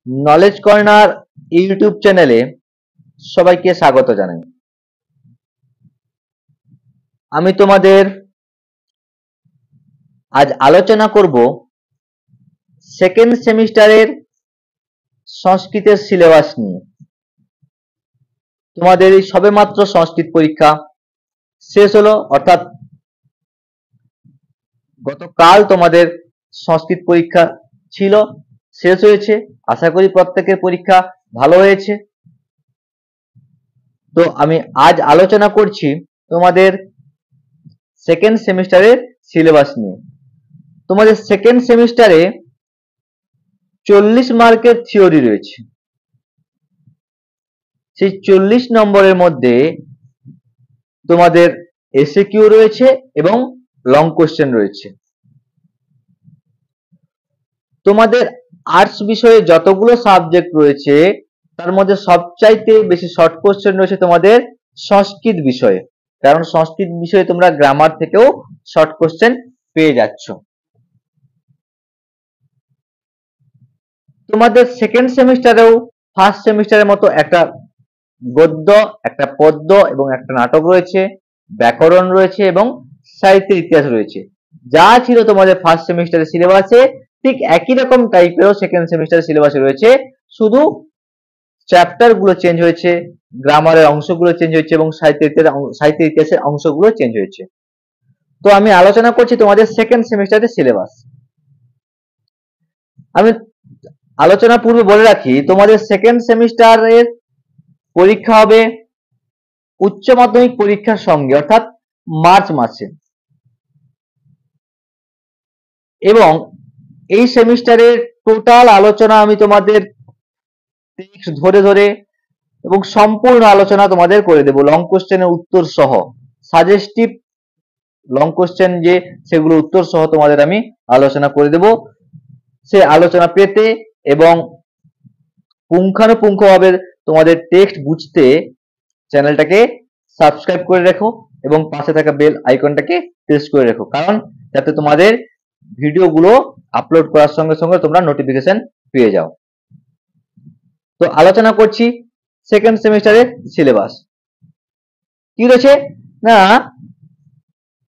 Knowledge corner YouTube চ্যানেলে সবাইকে স্বাগত জানাই। আমি তোমাদের আজ আলোচনা করব সেকেন্ড সেমিস্টারের সংস্কৃতের সিলেবাস নিয়ে। তোমাদের এই সবেমাত্র সংস্কৃত পরীক্ষা শেষ হলো, অর্থাৎ গতকাল তোমাদের সংস্কৃত পরীক্ষা ছিল, শেষ হয়েছে। আশা করি প্রত্যেকের পরীক্ষা ভালো হয়েছে। তো আমি আজ আলোচনা করছি তোমাদের সেকেন্ড সেমিস্টারের সিলেবাস নিয়ে। তোমাদের সেকেন্ড সেমিস্টারে 40 মার্কের থিওরি রয়েছে। সেই 40 নম্বরের মধ্যে তোমাদের এসএকিউ রয়েছে এবং লং কোশ্চেন রয়েছে। তোমাদের আর্টস বিষয়ে যতগুলো সাবজেক্ট রয়েছে তার মধ্যে সবচাইতে বেশি শর্ট কোশ্চেন রয়েছে তোমাদের সংস্কৃত বিষয়ে, কারণ সংস্কৃত বিষয়ে তোমরা গ্রামার থেকেও শর্ট কোশ্চেন পেয়ে যাচ্ছ। তোমাদের সেকেন্ড সেমিস্টারেও ফার্স্ট সেমিস্টারের মতো একটা গদ্য, একটা পদ্য এবং একটা নাটক রয়েছে, ব্যাকরণ রয়েছে এবং সাহিত্যের ইতিহাস রয়েছে। যা ছিল তোমাদের ফার্স্ট সেমিস্টারের সিলেবাসে ঠিক একই রকম টাইপেরও সেকেন্ড সেমিস্টারের সিলেবাসে রয়েছে, শুধু চ্যাপ্টার গুলো চেঞ্জ হয়েছে, গ্রামারের অংশগুলো চেঞ্জ হয়েছে এবং সাহিত্যের ইতিহাসের অংশগুলো চেঞ্জ হয়েছে। তো আমি আলোচনা করছি তোমাদের সেকেন্ড সেমিস্টারের সিলেবাস। আমি আলোচনা পূর্বে বলে রাখি, তোমাদের সেকেন্ড সেমিস্টারের পরীক্ষা হবে উচ্চ মাধ্যমিক পরীক্ষার সঙ্গে, অর্থাৎ মার্চ মাসে। এবং এই সেমিস্টারের টোটাল আলোচনা আমি তোমাদের টেক্সট ধরে ধরে এবং সম্পূর্ণ আলোচনা তোমাদের করে দেব, লং কোশ্চেনের উত্তর সহ, সাজেস্টিভ লং কোশ্চেন যে সেগুলো উত্তর সহ তোমাদের আমি আলোচনা করে দেব। সে আলোচনা পেতে এবং পুঙ্খানুপুঙ্খভাবে তোমাদের টেক্সট বুঝতে চ্যানেলটাকে সাবস্ক্রাইব করে রেখো এবং পাশে থাকা বেল আইকনটাকে প্রেস করে রেখো, কারণ যাতে তোমাদের ভিডিওগুলো আপলোড করার সঙ্গে সঙ্গে তোমরা নোটিফিকেশন পেয়ে যাও। তো আলোচনা করছি সেকেন্ড সেমিস্টারের সিলেবাস। কি রয়েছে না,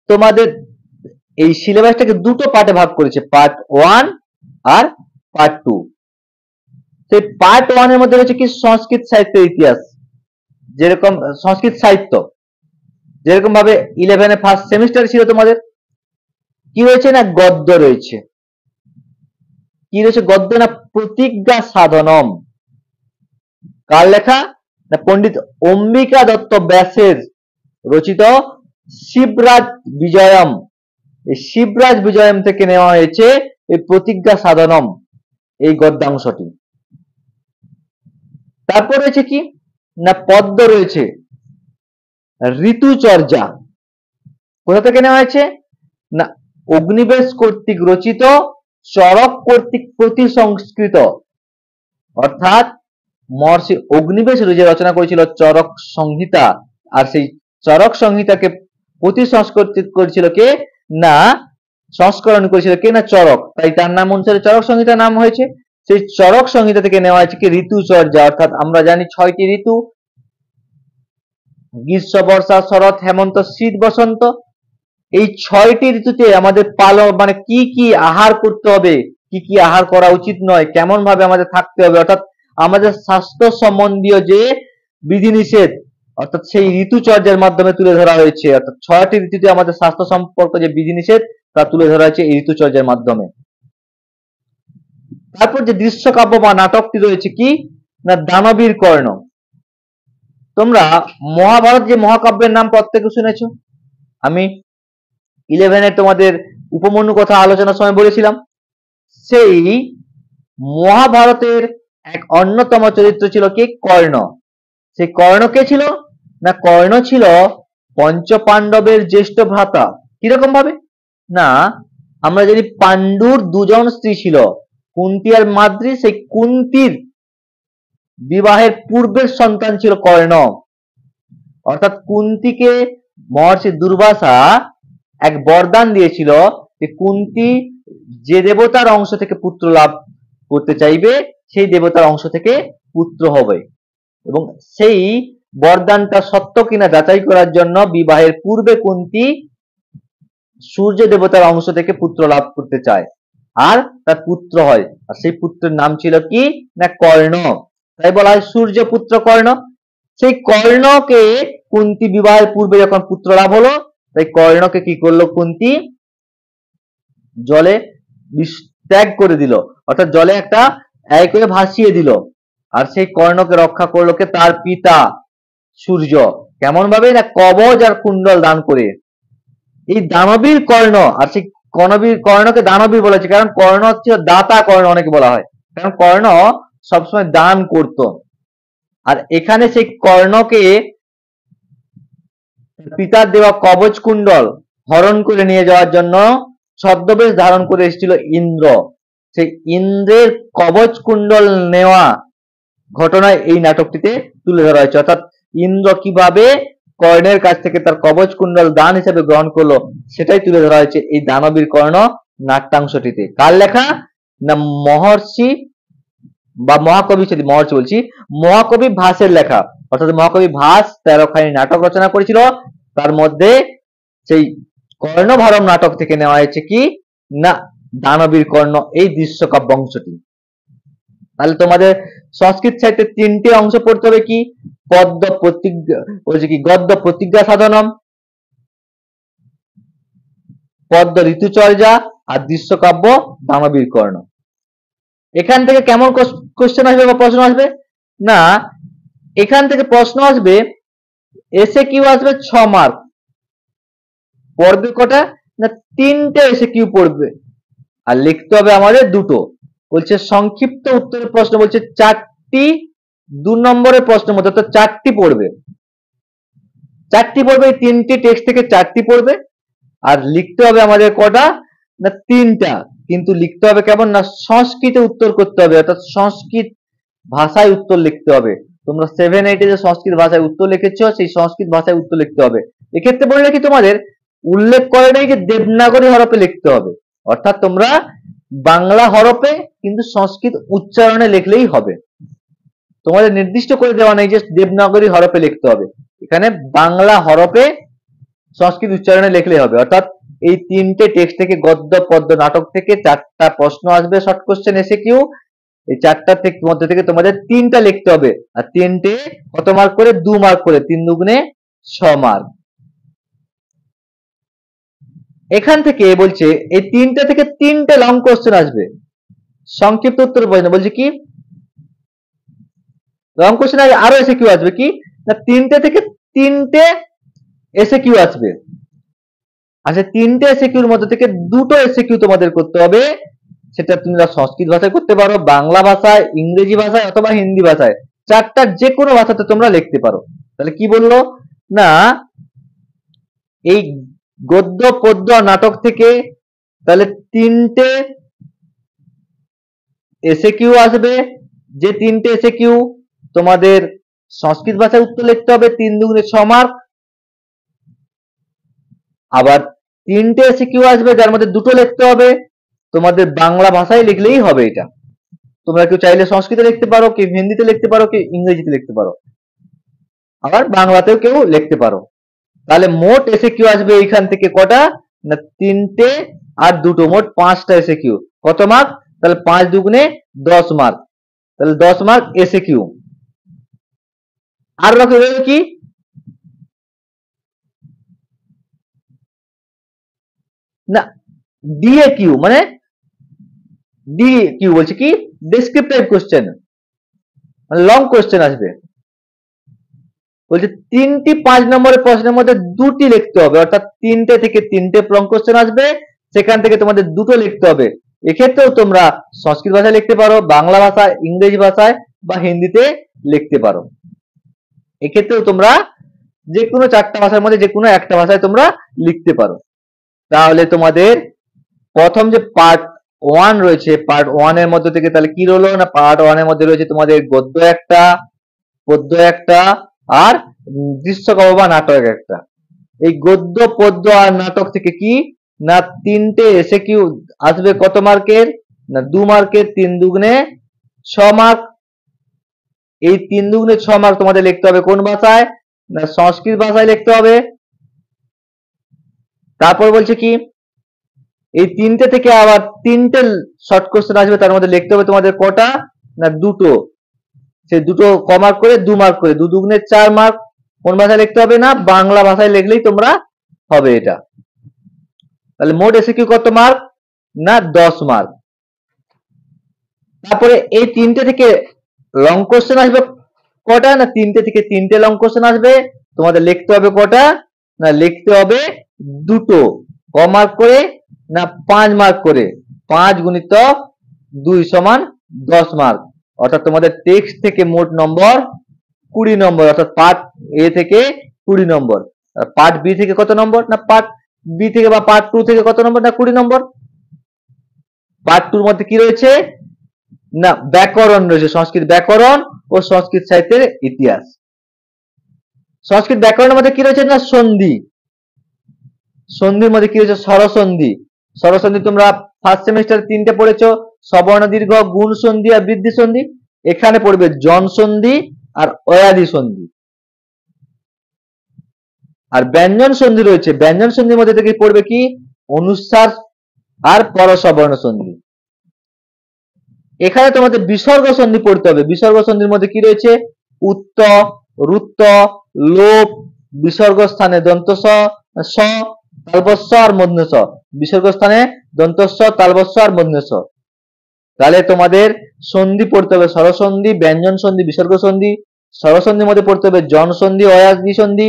তোমাদের এই সিলেবাসটাকে দুটো পার্টে ভাগ করেছে, পার্ট 1 আর পার্ট 2। সেই পার্ট 1 এর মধ্যে রয়েছে কি সংস্কৃত সাহিত্যের ইতিহাস, যেরকম সংস্কৃত সাহিত্য যেরকম ভাবে 11 ফার্স্ট সেমিস্টার ছিল তোমাদের। কি রয়েছে না, গদ্য রয়েছে। কি রয়েছে গদ্য না, প্রতিজ্ঞা সাধনম। কার লেখা না, পণ্ডিত অম্বিকা দত্ত ব্যাসের রচিত শিবরাজ বিজয়ম। এই শিবরাজ বিজয়ম থেকে নেওয়া হয়েছে এই প্রতিজ্ঞা সাধনম, এই গদ্যাংশটি। তারপর রয়েছে কি না, পদ্য রয়েছে ঋতুচর্যা। কোথা থেকে নেওয়া হয়েছে না, অগ্নিবেশ কর্তৃক রচিত, চরক কর্তৃক প্রতিসংস্কৃত। অর্থাৎ মহর্ষি অগ্নিবেশ যে রচনা করেছিল চরক সংহিতা, আর সেই চরক সংহিতাকে প্রতিসংস্কৃত করেছিল কে না, সংস্করণ করেছিল কে না, চরক। তাই তার নাম অনুসারে চরক সংহিতা নাম হয়েছে। সেই চরক সংহিতা থেকে নেওয়া হয়েছে কি ঋতুচর্যা। অর্থাৎ আমরা জানি 6টি ঋতু, গ্রীষ্ম, বর্ষা, শরৎ, হেমন্ত, শীত, বসন্ত। এই 6টি ঋতুতে আমাদের পালন মানে কি কি আহার করতে হবে, কি কি আহার করা উচিত নয়, কেমন ভাবে আমাদের থাকতে হবে, অর্থাৎ আমাদের স্বাস্থ্য সম্বন্ধীয় যে বিধিনিষেধ, অর্থাৎ সেই ঋতুচর্যার মাধ্যমে তুলে ধরা হয়েছে। অর্থাৎ 6টি ঋতুতে আমাদের স্বাস্থ্য সম্পর্ক যে বিধিনিষেধ তা তুলে ধরা হয়েছে এই ঋতুচর্যার মাধ্যমে। তারপর যে দৃশ্যকাব্য বা নাটকটি রয়েছে কি না, দানবীর কর্ণ। তোমরা মহাভারত যে মহাকাব্যের নাম প্রত্যেকে শুনেছ, আমি 11 তোমাদের উপমন্যু কথা আলোচনার সময় বলেছিলাম। সেই মহাভারতের এক অন্যতম চরিত্র ছিল কি কর্ণ। সেই কর্ণ কে ছিল না, কর্ণ ছিল পঞ্চপাণ্ডবের জ্যেষ্ঠ ভ্রাতা। কিরকম ভাবে না, আমরা জানি পাণ্ডুর দুজন স্ত্রী ছিল, কুন্তী আর মাদ্রী। সেই কুন্তীর বিবাহের পূর্বের সন্তান ছিল কর্ণ। অর্থাৎ কুন্তীকে মহর্ষি দুর্বাসা এক বরদান দিয়েছিল যে কুন্তী যে দেবতার অংশ থেকে পুত্র লাভ করতে চাইবে সেই দেবতার অংশ থেকে পুত্র হবে, এবং সেই বরদানটা সত্য কিনা যাচাই করার জন্য বিবাহের পূর্বে কুন্তী সূর্য দেবতার অংশ থেকে পুত্র লাভ করতে চায়, আর তার পুত্র হয়, আর সেই পুত্রের নাম ছিল কি না কর্ণ। তাই বলা হয় সূর্য পুত্র কর্ণ। সেই কর্ণকে কুন্তী বিবাহের পূর্বে যখন পুত্র লাভ হলো, তাই কর্ণকে কি করলো কুন্তী জলে ত্যাগ করে দিল, অর্থাৎ জলে একটা এক করে ভাসিয়ে দিল। আর সেই কর্ণকে রক্ষা করলো কে তার পিতা সূর্য। কেমন ভাবে না কবচ আর কুণ্ডল দান করে। এই দানবীর কর্ণ, আর সেই কর্ণকে দানবীর বলেছে কারণ কর্ণ হচ্ছে দাতা কর্ণ অনেকে বলা হয়, কারণ কর্ণ সবসময় দান করত। আর এখানে সেই কর্ণকে পিতার দেওয়া কবচ কুণ্ডল হরণ করে নিয়ে যাওয়ার জন্য ছদ্মবেশ ধারণ করে এসেছিল ইন্দ্র। সেই ইন্দ্রের কবচ কুণ্ডল নেওয়া ঘটনায় এই নাটকটিতে তুলে ধরা হয়েছে, অর্থাৎ ইন্দ্র কিভাবে কর্ণের কাছ থেকে তার কবচ কুণ্ডল দান হিসেবে গ্রহণ করলো সেটাই তুলে ধরা হয়েছে এই দানবীর কর্ণ নাট্যাংশটিতে। কার লেখা না মহর্ষি বা মহাকবি, মহর্ষি বলছি, মহাকবি ভাসের লেখা। অর্থাৎ মহাকবি ভাস 13 খানি নাটক রচনা করেছিল, তার মধ্যে সেই কর্ণভারম নাটক থেকে নেওয়া হয়েছে কি না দানবীর কর্ণ এই দৃশ্যকাব্য অংশটি। তাহলে তোমাদের সংস্কৃত সাহিত্যে 3টে অংশ পড়তে হবে কি পদ্য প্রতিজ্ঞা, বলছে কি গদ্য প্রতিজ্ঞা সাধনম, পদ্য ঋতুচর্যা, আর দৃশ্যকাব্য দানবীর কর্ণ। এখান থেকে কেমন কোশ্চেন আসবে বা প্রশ্ন আসবে না, এখান থেকে প্রশ্ন আসবে এসে কিউ আসবে 6 মার্ক, পড়বে কটা না 3টে এসে কিউ পড়বে, আর লিখতে হবে আমাদের 2টো। বলছে সংক্ষিপ্ত উত্তরের প্রশ্ন বলছে 4টি, 2 নম্বরের প্রশ্নের মধ্যে তো 4টি পড়বে, 4টি পড়বে, 3টি টেক্সট থেকে 4টি পড়বে, আর লিখতে হবে আমাদের কটা না 3টা, কিন্তু লিখতে হবে কেমন না সংস্কৃতে উত্তর করতে হবে, অর্থাৎ সংস্কৃত ভাষায় উত্তর লিখতে হবে। তোমরা 7-8 যে সংস্কৃত ভাষায় উত্তর লিখেছ সেই সংস্কৃত ভাষায় উত্তর লিখতে হবে। এক্ষেত্রে বললে কি তোমাদের উল্লেখ করে নেই যে দেবনাগরী হরফে লিখতে হবে, অর্থাৎ তোমরা বাংলা হরফে কিন্তু সংস্কৃত উচ্চারণে লিখলেই হবে, তোমাদের নির্দিষ্ট করে দেওয়া নেই যে দেবনাগরী হরফে লিখতে হবে, এখানে বাংলা হরফে সংস্কৃত উচ্চারণে লিখলেই হবে। অর্থাৎ এই 3টে টেক্সট থেকে গদ্য পদ্য নাটক থেকে 4টা প্রশ্ন আসবে শর্ট কোশ্চেন এসে কিউ, এই 4টার থেকে মধ্যে থেকে তোমাদের 3টা লিখতে হবে, আর 3টে কত মার্ক করে 2 মার্ক করে, 3 দুগুণে 6 মার্ক। এখান থেকে বলছে এই 3টা থেকে 3টে লং কোশ্চেন আসবে, সংক্ষিপ্ত উত্তর প্রশ্ন বলছে কি লং কোশ্চেন আরো এসে কিউ আসবে কি না 3টে থেকে 3টে এসে কিউ আসবে। আচ্ছা 3টে এসে কিউর মধ্যে থেকে 2টো এসে কিউ তোমাদের করতে হবে, সেটা তোমরা সংস্কৃত ভাষায় করতে পারো, বাংলা ভাষায়, ইংরেজি ভাষায় অথবা হিন্দি ভাষায়, 4টার যে কোনো ভাষাতে তোমরা লিখতে পারো। তাহলে কি বললো না এই গদ্য পদ্য নাটক থেকে তাহলে 3টে এসে কিউ আসবে, যে 3টে এসে কিউ তোমাদের সংস্কৃত ভাষায় উত্তর লিখতে হবে, 3 দুগুণে 6 মার্ক। আবার 3টে এসে কিউ আসবে যার মধ্যে 2টো লিখতে হবে, তোমাদের বাংলা ভাষায় লিখলেই হবে। এটা তোমরা কেউ চাইলে সংস্কৃতে লিখতে পারো, কেউ হিন্দিতে লিখতে পারো, কেউ ইংরেজিতে লিখতে পারো, আবার বাংলাতেও কেউ লিখতে পারো। তাহলে মোট এসে কিউ আসবে এইখান থেকে কটা না 3টে আর 2টো, মোট 5টা এসে কিউ। কত মার্ক তাহলে 5 দুগুণে 10 মার্ক, তাহলে 10 মার্ক এসে কিউ। আর বাকি রইল কি না ডিএ কিউ, মানে ডি কিউ বলছে কি ডেসক্রিপটিভ কোশ্চেন, মানে লং কোশ্চেন আসবে। বলছে 3টি 5 নম্বরের প্রশ্নের মধ্যে 2টি লিখতে হবে, অর্থাৎ 3টে থেকে 3টে লং কোশ্চেন আসবে, সেখান থেকে তোমাদের 2টো লিখতে হবে। এক্ষেত্রেও তোমরা সংস্কৃত ভাষায় লিখতে পারো, বাংলা ভাষায়, ইংরেজি ভাষায় বা হিন্দিতে লিখতে পারো। এক্ষেত্রেও তোমরা যে কোনো 4টা ভাষার মধ্যে যে কোনো একটা ভাষায় তোমরা লিখতে পারো। তাহলে তোমাদের প্রথম যে পার্ট 1 রয়েছে, পার্ট 1 এর মধ্যে থেকে তাহলে কি রইলো না পার্ট 1 এর মধ্যে রয়েছে তোমাদের গদ্য একটা, পদ্য একটা, আর দৃশ্যকাব্য বা নাটক একটা। এই গদ্য পদ্য আর নাটক থেকে কি না 3টে এসে কিউ আসবে কত মার্কের না 2 মার্কের, 3 দুগুণে 6 মার্ক। এই 3 দুগুণে 6 মার্ক তোমাদের লিখতে হবে কোন ভাষায়? না সংস্কৃত ভাষায় লিখতে হবে। তারপর বলছে কি এই তিনটে থেকে আবার 3টে শর্ট কোশ্চেন আসবে, তার মধ্যে লিখতে হবে তোমাদের কটা? না 2টো। সেই 2টো কমার্ক করে 2 মার্ক করে, 2 দুগুণে 4 মার্ক। কোন ভাষায় লিখতে হবে? না বাংলা ভাষায় লিখলেই তোমরা হবে এটা। তাহলে মোট এসিকিউ কত মার্ক? না 10 মার্ক। তারপরে এই 3টে থেকে লং কোশ্চেন আসবে কটা? না 3টে থেকে 3টে লং কোশ্চেন আসবে, তোমাদের লিখতে হবে কটা? না লিখতে হবে 2টো। ক মার্ক করে? না 5 মার্ক করে। 5 গুণিতক 2 সমান 10 মার্ক। অর্থাৎ তোমাদের টেক্সট থেকে মোট নম্বর 20 নম্বর, অর্থাৎ পার্ট এ থেকে 20 নম্বর। পার্ট বি থেকে কত নম্বর? না পার্ট বি থেকে বা পার্ট 2 থেকে কত নম্বর? না 20 নম্বর। পার্ট 2 এর মধ্যে কি রয়েছে? না ব্যাকরণ রয়েছে, সংস্কৃত ব্যাকরণ ও সংস্কৃত সাহিত্যের ইতিহাস। সংস্কৃত ব্যাকরণের মধ্যে কি রয়েছে? না সন্ধি। সন্ধির মধ্যে কি রয়েছে? স্বরসন্ধি। স্বরসন্ধি তোমরা ফার্স্ট সেমিস্টারে 3টে পড়েছো, সবর্ণ দীর্ঘ, গুণ সন্ধি আর বৃদ্ধি সন্ধি। এখানে পড়বে জন সন্ধি আর অয়াদি সন্ধি। আর ব্যঞ্জন সন্ধি রয়েছে, ব্যঞ্জন সন্ধির মধ্যে থেকে পড়বে কি? অনুস্বার আর পরসবর্ণ সন্ধি। এখানে তোমাদের বিসর্গ সন্ধি পড়তে হবে। বিসর্গ সন্ধির মধ্যে কি রয়েছে? উত্ত, রুত্ত, লোপ, বিসর্গ স্থানে দন্ত স, তালবস্য আর মূর্ধন্য স। বিসর্গ স্থানে দন্ত স, তালবস্য আর মূর্ধন্য স। তাহলে তোমাদের সন্ধি পড়তে হবে স্বরসন্ধি, ব্যঞ্জন সন্ধি, বিসর্গ সন্ধি। স্বরসন্ধির মধ্যে পড়তে হবে জন সন্ধি, অয়াদি সন্ধি।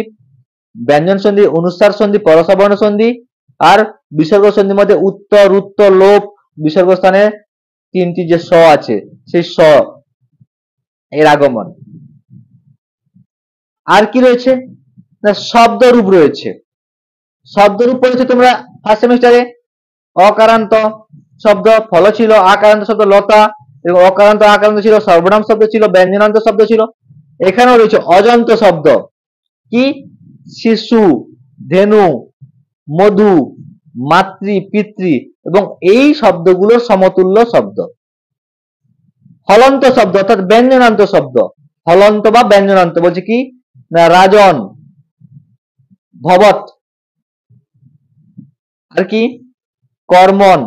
ব্যঞ্জন সন্ধি, অনুস্বার সন্ধি, পরসবর্ণ সন্ধি। আর বিসর্গ সন্ধির মধ্যে উত্ত, রুত্ত, লোপ, বিসর্গ স্থানে 3টি যে স আছে সেই স এর আগমন। আর কি রয়েছে? না শব্দরূপ রয়েছে। শব্দরূপ পড়েছে তোমরা ফার্স্ট সেমিস্টারে। অকারান্ত শব্দ ফল ছিল, আকারান্ত শব্দ লতা, এবং অকারান্ত আকারান্ত ছিল, সর্বনাম শব্দ ছিল, ব্যঞ্জনান্ত শব্দ ছিল। এখানেও রয়েছে অজন্ত শব্দ। কি? শিশু, ধেনু, মধু, মাতৃ, পিতৃ, এবং এই শব্দগুলো সমতুল্য শব্দ। হলন্ত শব্দ অর্থাৎ ব্যঞ্জনান্ত শব্দ। হলন্ত বা ব্যঞ্জনান্ত বলছে কি? না রাজন, ভবত, আর কি? কর্মন,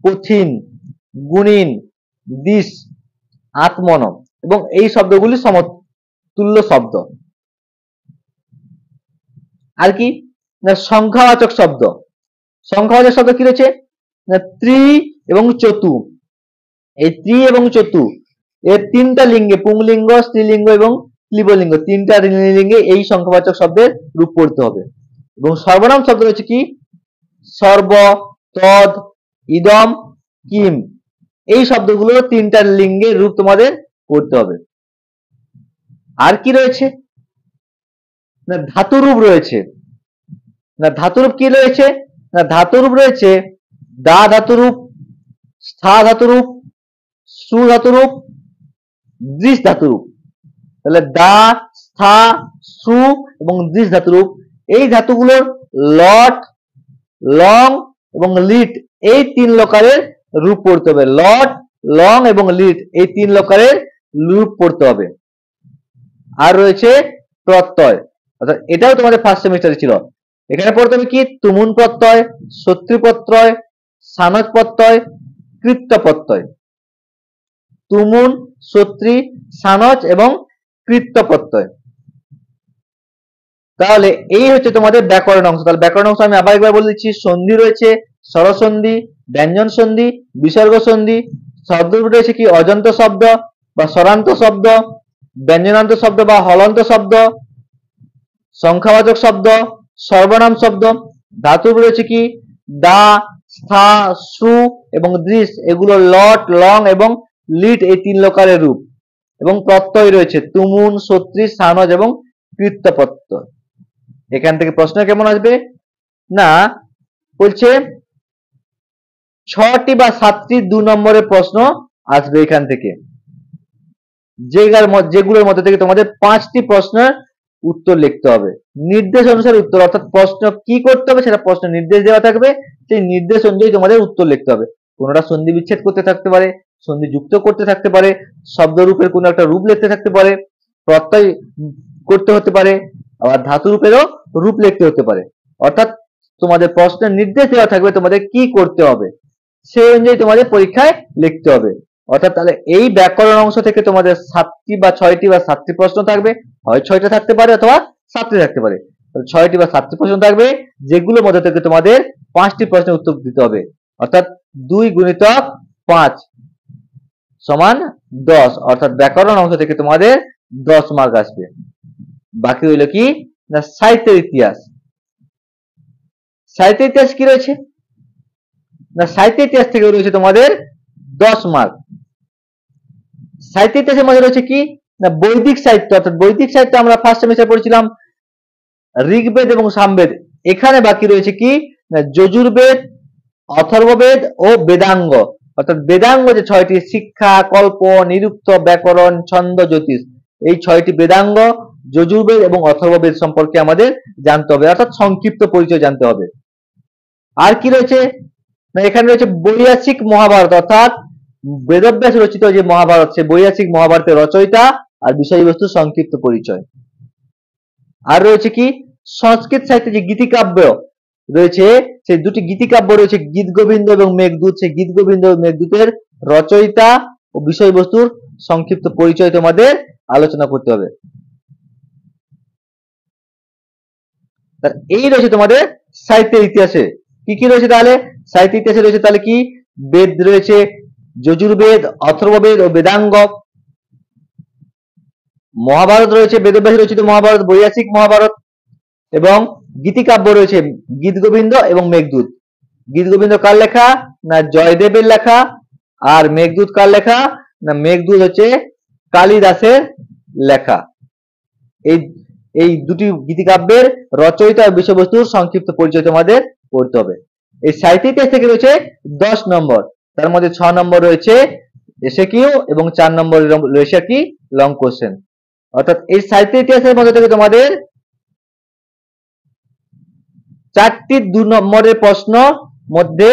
কঠিন, গুণিন, দিশ, আত্মন, এবং এই শব্দগুলি সমতুল্য শব্দ। আর কি? না সংখ্যাবাচক শব্দ। সংখ্যাবাচক শব্দ কি রয়েছে? না ত্রি এবং চতু। এই ত্রি এবং চতু এর 3টা লিঙ্গে, পুংলিঙ্গ, স্ত্রীলিঙ্গ এবং ক্লীবলিঙ্গ, 3টা লিঙ্গে এই সংখ্যাবাচক শব্দের রূপ পড়তে হবে। এবং সর্বনাম শব্দ রয়েছে কি? সর্ব, তদ, ইদম, কিম। এই শব্দগুলো 3টা লিঙ্গের রূপ তোমাদের পড়তে হবে। আর কি রয়েছে? না ধাতুরূপ রয়েছে। না ধাতুরূপ কি রয়েছে? না ধাতুরূপ রয়েছে দা ধাতুরূপ, স্থা ধাতুরূপ, সু ধাতুরূপ, দৃশ ধাতুরূপ। তাহলে দা, স্থা, সু এবং দৃশ ধাতুরূপ, এই ধাতুগুলোর লট, লং এবং লিট, এই 3 লকারের রূপ পড়তে হবে। লট, লং এবং লিট, এই 3 লকারের রূপ পড়তে হবে। আর রয়েছে প্রত্যয়, অর্থাৎ এটাও তোমাদের ফার্স্ট সেমিস্টারে ছিল। এখানে পড়তে হবে কি? তুমুন প্রত্যয়, শত্রু প্রত্যয়, সানজ প্রত্যয়, কৃত্য প্রত্যয়। তুমুন, শত্রী, সানজ এবং কৃত্য প্রত্যয়। তাহলে এই হচ্ছে তোমাদের ব্যাকরণ অংশ। তাহলে ব্যাকরণ অংশ আমি আবার একবার বলে দিচ্ছি। সন্ধি রয়েছে স্বরসন্ধি, ব্যঞ্জন সন্ধি, বিসর্গ সন্ধি। শব্দরূপ রয়েছে কি? অজন্ত শব্দ বা স্বরান্ত শব্দ, ব্যঞ্জনান্ত শব্দ বা হলন্ত শব্দ, সংখ্যাবাচক শব্দ, সর্বনাম শব্দ। ধাতু রয়েছে কি? দা, স্থা, সু এবং দৃশ, এগুলো লট, লং এবং লিট, এই 3 লকারের রূপ। এবং প্রত্যয় রয়েছে তুমুন, শত্রী, সানজ এবং কৃত্য প্রত্যয়। এখান থেকে প্রশ্ন কেমন আসবে? না বলছে 6টি বা 7টি 2 নম্বরের প্রশ্ন আসবে এখান থেকে, যেগুলোর মধ্যে থেকে তোমাদের 5টি প্রশ্নের উত্তর লিখতে হবে। নির্দেশ অনুসারে উত্তর, অর্থাৎ প্রশ্ন কি করতে হবে সেটা প্রশ্ন নির্দেশ দেওয়া থাকবে, সেই নির্দেশ অনুযায়ী তোমাদের উত্তর লিখতে হবে। কোনটা সন্ধি বিচ্ছেদ করতে থাকতে পারে, সন্ধি যুক্ত করতে থাকতে পারে, শব্দরূপের কোনো একটা রূপ লিখতে থাকতে পারে, প্রত্যয় করতে হতে পারে, আবার ধাতু রূপেরও রূপ লিখতে হতে পারে। অর্থাৎ তোমাদের প্রশ্নের নির্দেশ দেওয়া থাকবে তোমাদের কি করতে হবে, সেই অনুযায়ী তোমাদের পরীক্ষায় লিখতে হবে। অর্থাৎ তাহলে এই ব্যাকরণ অংশ থেকে তোমাদের 7টি বা 6টি বা 7টি প্রশ্ন থাকবে, হয় 6টা থাকতে পারে অথবা 7টি থাকতে পারে। 6টি বা 7টি প্রশ্ন থাকবে, যেগুলোর মধ্যে থেকে তোমাদের 5টি প্রশ্নের উত্তর দিতে হবে। অর্থাৎ 2 গুণিতক 5 সমান 10। অর্থাৎ ব্যাকরণ অংশ থেকে তোমাদের 10 মার্ক আসবে। বাকি হইল কি না সাহিত্যের ইতিহাস। সাহিত্যের ইতিহাস কি রয়েছে না সাহিত্যের ইতিহাস থেকে রয়েছে তোমাদের 10 মার্ক। সাহিত্য ইতিহাসের মধ্যে রয়েছে কি না বৈদিক সাহিত্য। অর্থাৎ বৈদিক সাহিত্য আমরা ফার্স্ট সেমিস্টারে পড়েছিলাম ঋগ্বেদ এবং সামবেদ। এখানে বাকি রয়েছে কি না যজুর্বেদ, অথর্ববেদ ও বেদাঙ্গ। অর্থাৎ বেদাঙ্গ যে 6টি শিক্ষা, কল্প, নিরুক্ত, ব্যাকরণ, ছন্দ, জ্যোতিষ, এই 6টি বেদাঙ্গ, যজুর্বেদ এবং অথর্ববেদ সম্পর্কে আমাদের জানতে হবে, অর্থাৎ সংক্ষিপ্ত পরিচয় জানতে হবে। আর কি রয়েছে না এখানে রয়েছে বৈয়াসিক মহাভারত। অর্থাৎ বেদব্যাস রচিত যে মহাভারত, সে বৈয়াসিক মহাভারতের রচয়িতা আর বিষয়বস্তু সংক্ষিপ্ত পরিচয়। আর রয়েছে কি সংস্কৃত সাহিত্যে যে গীতিকাব্য রয়েছে, সেই দুটি গীতিকাব্য রয়েছে গীত গোবিন্দ এবং মেঘদূত। সেই গীত গোবিন্দ এবং মেঘদূতের রচয়িতা ও বিষয়বস্তুর সংক্ষিপ্ত পরিচয় তোমাদের আলোচনা করতে হবে। এই রয়েছে তোমাদের সাহিত্যের ইতিহাসে কি কি রয়েছে। তাহলে সাহিত্য ইতিহাসে রয়েছে তাহলে কি বেদ রয়েছে, যজুর্বেদ, অথর্ববেদ ও বেদাঙ্গ। মহাভারত রয়েছে বেদব্যাস রচিত মহাভারত, বৈয়াসিক মহাভারত। এবং গীতিকাব্য রয়েছে গীত গোবিন্দ এবং মেঘদূত। গীত গোবিন্দ কার লেখা না জয়দেবের লেখা, আর মেঘদূত কার লেখা না মেঘদূত হচ্ছে কালিদাসের লেখা। এই দুটি গীতিকাব্যের রচয়িতা ও বিষয়বস্তুর সংক্ষিপ্ত পরিচয় তোমাদের করতে হবে। এই সাহিত্য ইতিহাস থেকে রয়েছে 10 নম্বর, তার মধ্যে 6 নম্বর রয়েছে এসএকিউ এবং 4 নম্বর রয়েছে কি লং কোশ্চেন। অর্থাৎ এই সাহিত্য ইতিহাসের মধ্যে থেকে তোমাদের 4টি 2 নম্বরের প্রশ্ন মধ্যে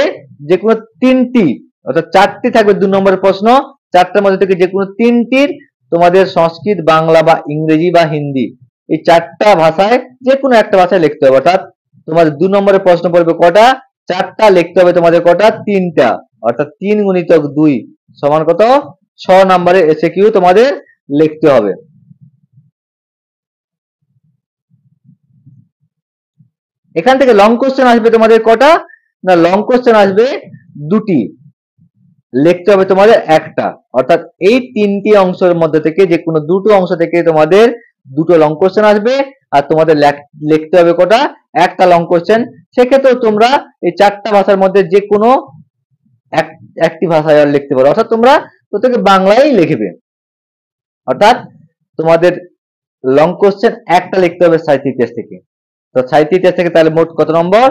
যে কোনো 3টি, অর্থাৎ 4টি থাকবে 2 নম্বরের প্রশ্ন, 4টার মধ্যে থেকে যে কোনো 3টির তোমাদের সংস্কৃত, বাংলা বা ইংরেজি বা হিন্দি, এই 4টা ভাষায় যে কোনো একটা ভাষায় লিখতে হবে। অর্থাৎ তোমাদের 2 নম্বরের প্রশ্ন পড়বে কটা, 4টা লিখতে হবে তোমাদের কটা, 3টা। অর্থাৎ 3 গুণিতক 2 সমান কত 6 নম্বরের এসএকিউ তোমাদের লিখতে হবে। এখান থেকে লং কোশ্চেন আসবে তোমাদের কটা না লং কোশ্চেন আসবে 2টি, লিখতে হবে তোমাদের একটা। অর্থাৎ এই 3টি অংশের মধ্যে থেকে যে কোনো 2টো অংশ থেকে তোমাদের 2টো লং কোশ্চেন আসবে, আর তোমাদের লিখতে হবে কটা একটা লং কোশ্চেন। সেক্ষেত্রে তোমরা এই 4টা ভাষার মধ্যে যে কোনো একটি ভাষায় লিখতে পারো। অর্থাৎ তোমরা প্রত্যেকে বাংলায় লিখবে। অর্থাৎ তোমাদের লং কোশ্চেন একটা লিখতে হবে সাহিত্য ইতিহাস থেকে। তো সাহিত্য ইতিহাস থেকে তাহলে মোট কত নম্বর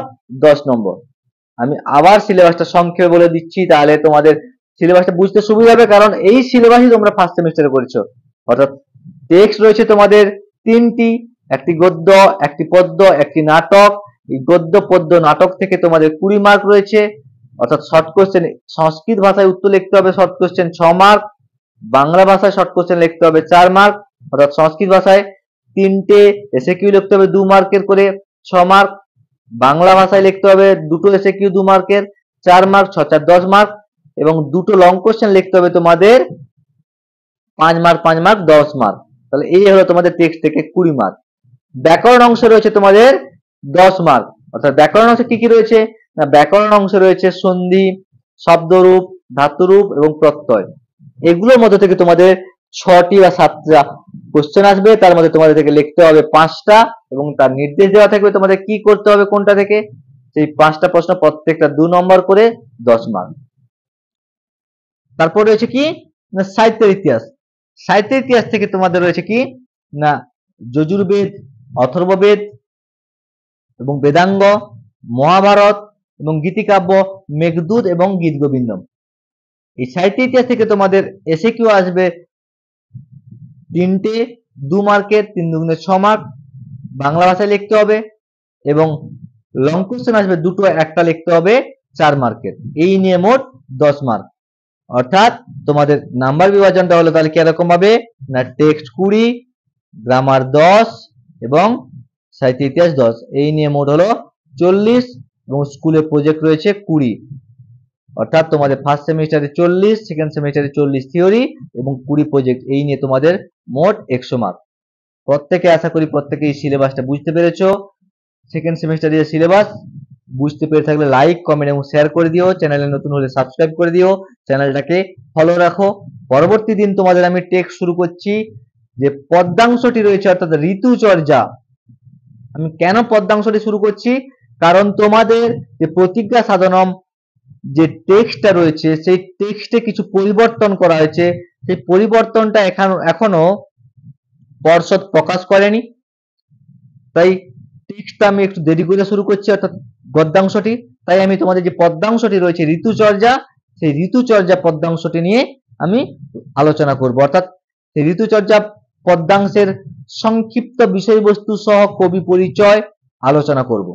10 নম্বর। আমি আবার সিলেবাসটা সংক্ষেপে বলে দিচ্ছি, তাহলে তোমাদের সিলেবাসটা বুঝতে সুবিধা হবে, কারণ এই সিলেবাসই তোমরা ফার্স্ট সেমিস্টারে করেছো। অর্থাৎ টেক্সট রয়েছে তোমাদের 3টি, একটি গদ্য, একটি পদ্য, একটি নাটক। এই গদ্য, পদ্য, নাটক থেকে তোমাদের 20 মার্ক রয়েছে। অর্থাৎ শর্ট কোশ্চেন সংস্কৃত ভাষায় উত্তর লিখতে হবে, শর্ট কোশ্চেন 6 মার্ক। বাংলা ভাষায় শর্ট কোশ্চেন লিখতে হবে 4 মার্ক। অর্থাৎ সংস্কৃত ভাষায় 3টে এসএকিউ লিখতে হবে 2 মার্কের করে 6 মার্ক। বাংলা ভাষায় লিখতে হবে 2টো এসএকিউ 2 মার্কের 4 মার্ক, 6 4 10 মার্ক। এবং 2টো লং কোশ্চেন লিখতে হবে তোমাদের 5 মার্ক 5 মার্ক 10 মার্ক। তাহলে এই হলো তোমাদের টেক্সট থেকে 20 মার্ক। ব্যাকরণ অংশ রয়েছে তোমাদের 10 মার্ক। অর্থাৎ ব্যাকরণ অংশে কি কি রয়েছে না ব্যাকরণ অংশে রয়েছে সন্ধি, শব্দরূপ, ধাতুরূপ এবং প্রত্যয়। এগুলোর মধ্যে থেকে তোমাদের 6টি বা 7টা কোশ্চেন আসবে, তার মধ্যে তোমাদের থেকে লিখতে হবে 5টা এবং তার নির্দেশ দেওয়া থাকবে তোমাদের কি করতে হবে কোনটা থেকে। সেই 5টা প্রশ্ন প্রত্যেকটা 2 নম্বর করে 10 মার্ক। তারপর রয়েছে কি না সাহিত্যের ইতিহাস। সাহিত্যের ইতিহাস থেকে তোমাদের রয়েছে কি না যজুর্বেদ, অথর্ববেদ এবং বেদাঙ্গ, মহাভারত এবং গীতিকাব্য, মেঘদূত এবং গীত গোবিন্দ। এই সাহিত্য ইতিহাস থেকে তোমাদের এসএকিউ আসবে 3টে 2 মার্কের, 3 দুগুণে 6 মার্ক। বাংলা ভাষায় লিখতে হবে এবং লং কোশ্চেন আসবে 2টো, একটা লিখতে হবে 4 মার্কের। এই নিয়ে মোট 10 মার্ক। অর্থাৎ তোমাদের নাম্বার বিভাজনটা হলো তাহলে কিরকম হবে না, টেক্সট 20, গ্রামার 10 এবং সাহিত্য ইতিহাস 10, এই নিয়ে মোট হলো 40 এবং স্কুলে প্রজেক্ট রয়েছে 20। অর্থাৎ তোমাদের ফার্স্ট সেমিস্টারে 40, সেকেন্ড সেমিস্টারে 40 থিওরি এবং 20 প্রজেক্ট, এই নিয়ে তোমাদের মোট 100 মার্ক। প্রত্যেকে আশা করি প্রত্যেকেই সিলেবাসটা বুঝতে পেরেছো। সেকেন্ড সেমিস্টারের সিলেবাস বুঝতে পেরে থাকলে লাইক, কমেন্ট এবং শেয়ার করে দিও। চ্যানেলে নতুন হলে সাবস্ক্রাইব করে দিও, চ্যানেলটাকে ফলো রাখো। পরবর্তী দিন তোমাদের আমি টেক্সট শুরু করছি যে পদ্যাংশটি রয়েছে অর্থাৎ ঋতুচর্যা। আমি কেন পদ্যাংশটি শুরু করছি, কারণ তোমাদের যে প্রতিজ্ঞা সাধনম যে টেক্সটটা রয়েছে সেই টেক্সটে কিছু পরিবর্তন করা হয়েছে, সেই পরিবর্তনটা এখনো পর্ষদ প্রকাশ করেনি, তাই টেক্সটটা আমি একটু দেরি করে শুরু করছি অর্থাৎ গদ্যাংশটি। তাই আমি তোমাদের যে পদ্যাংশটি রয়েছে ঋতুচর্যা, সেই ঋতুচর্যা পদ্যাংশটি নিয়ে আমি আলোচনা করব, অর্থাৎ সেই ঋতুচর্যা পদ্যাংশের সংক্ষিপ্ত বিষয়বস্তু সহ কবি পরিচয় আলোচনা করব।